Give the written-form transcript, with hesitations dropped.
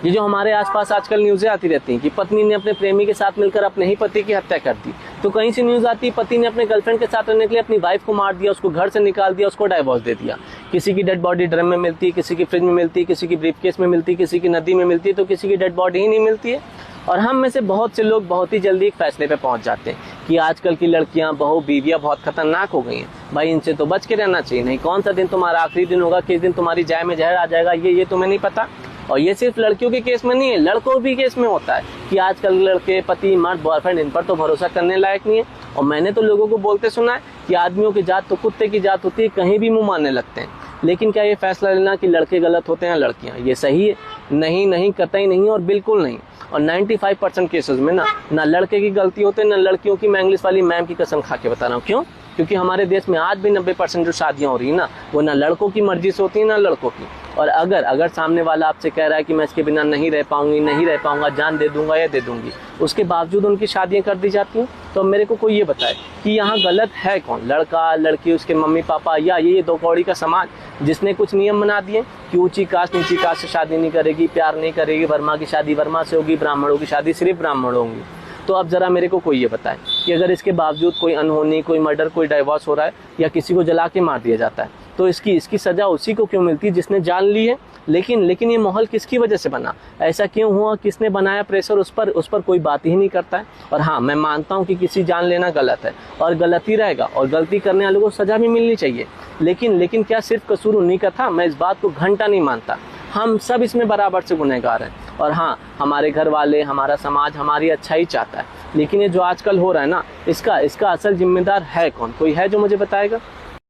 ये जो हमारे आसपास आजकल न्यूज़ें आती रहती हैं कि पत्नी ने अपने प्रेमी के साथ मिलकर अपने ही पति की हत्या कर दी, तो कहीं से न्यूज़ आती है पति ने अपने गर्लफ्रेंड के साथ रहने के लिए अपनी वाइफ को मार दिया, उसको घर से निकाल दिया, उसको डाइवोर्स दे दिया। किसी की डेड बॉडी ड्रम में मिलती है, किसी की फ्रिज में मिलती है, किसी की ब्रीफकेस में मिलती है, किसी की नदी में मिलती है, तो किसी की डेड बॉडी ही नहीं मिलती है। और हम में से बहुत से लोग बहुत ही जल्दी एक फैसले पे पहुंच जाते हैं कि आजकल की लड़कियां, बहू, बीवियां बहुत खतरनाक हो गई हैं, भाई इनसे तो बच के रहना चाहिए। नहीं, कौन सा दिन तुम्हारा आखिरी दिन होगा, किस दिन तुम्हारी जाय में जहर आ जाएगा, ये तुम्हें नहीं पता। और ये सिर्फ लड़कियों के केस में नहीं है, लड़कों भी केस में होता है कि आजकल लड़के, पति, मर्द, बॉयफ्रेंड, इन पर तो भरोसा करने लायक नहीं है। और मैंने तो लोगों को बोलते सुना है कि आदमियों की जात तो कुत्ते की जात होती है, कहीं भी मुंह मारने लगते हैं। लेकिन क्या ये फैसला लेना कि लड़के गलत होते हैं या लड़कियां, ये सही है? नहीं नहीं, कतई नहीं और बिल्कुल नहीं। और 95% केसेस में ना लड़के की गलती होते हैं ना लड़कियों की। मैं इंग्लिश वाली मैम की कसम खा के बता रहा हूँ। क्यों? क्योंकि हमारे देश में आज भी 90% जो शादियां हो रही है ना, वो ना लड़कों की मर्जी से होती है ना लड़कों की। और अगर सामने वाला आपसे कह रहा है कि मैं इसके बिना नहीं रह पाऊंगी, नहीं रह पाऊंगा, जान दे दूंगा या दे दूंगी, उसके बावजूद उनकी शादियां कर दी जाती हैं, तो मेरे को कोई ये बताए कि यहाँ गलत है कौन, लड़का, लड़की, उसके मम्मी पापा, या ये दो कौड़ी का समाज जिसने कुछ नियम बना दिए कि ऊंची कास्ट नीची कास्ट से शादी नहीं करेगी, प्यार नहीं करेगी, वर्मा की शादी वर्मा से होगी, ब्राह्मणों की शादी सिर्फ ब्राह्मणों होंगी। तो अब जरा मेरे को कोई ये बताए कि अगर इसके बावजूद कोई अनहोनी, कोई मर्डर, कोई डाइवोर्स हो रहा है या किसी को जला के मार दिया जाता है, तो इसकी सजा उसी को क्यों मिलती है जिसने जान ली है। लेकिन ये माहौल किसकी वजह से बना, ऐसा क्यों हुआ, किसने बनाया प्रेशर, उस पर कोई बात ही नहीं करता है। और हाँ, मैं मानता हूँ कि किसी जान लेना गलत है और गलत ही रहेगा और गलती करने वालों को सजा भी मिलनी चाहिए। लेकिन क्या सिर्फ कसूर उन्हीं का था? मैं इस बात को घंटा नहीं मानता। हम सब इसमें बराबर से गुनहगार हैं। और हाँ, हमारे घर वाले, हमारा समाज हमारी अच्छाई चाहता है। लेकिन ये जो आजकल हो रहा है ना, इसका असल जिम्मेदार है कौन? कोई है जो मुझे बताएगा?